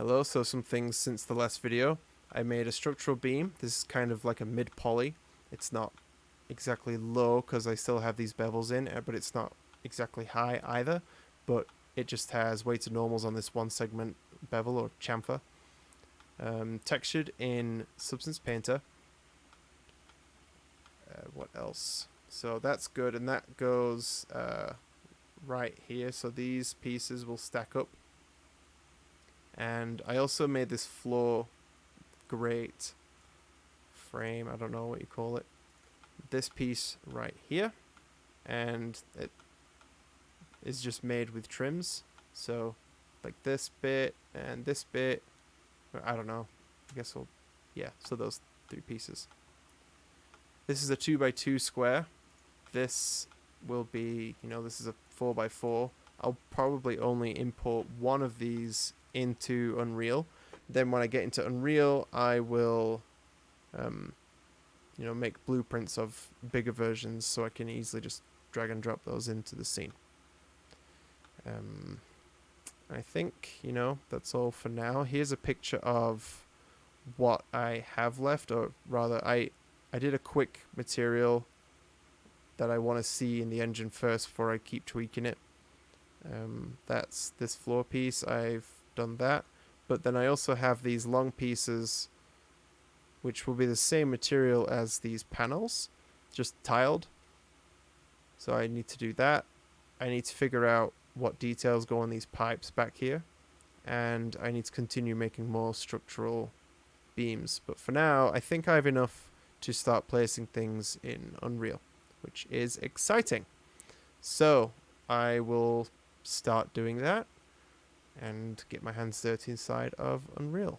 Hello, so some things since the last video. I made a structural beam. This is kind of like a mid-poly. It's not exactly low because I still have these bevels in, but it's not exactly high either. But it just has weighted normals on this one segment bevel or chamfer. Textured in Substance Painter. What else? So that's good, and that goes right here. So these pieces will stack up. And I also made this floor grate frame, I don't know what you call it, this piece right here, and it is just made with trims, so like this bit and this bit, I don't know, I guess we'll, yeah, so those three pieces. This is a 2x2 square. This will be, this is a 4x4. I'll probably only import one of these into Unreal. Then when I get into Unreal, I will make blueprints of bigger versions so I can easily just drag and drop those into the scene. I think, that's all for now. Here's a picture of what I have left, or rather, I did a quick material that I want to see in the engine first before I keep tweaking it. That's this floor piece. I've done that. But then I also have these long pieces which will be the same material as these panels, just tiled. So I need to do that. I need to figure out what details go on these pipes back here. And I need to continue making more structural beams. But for now, I think I have enough to start placing things in Unreal, which is exciting. So I will start doing that and get my hands dirty inside of Unreal.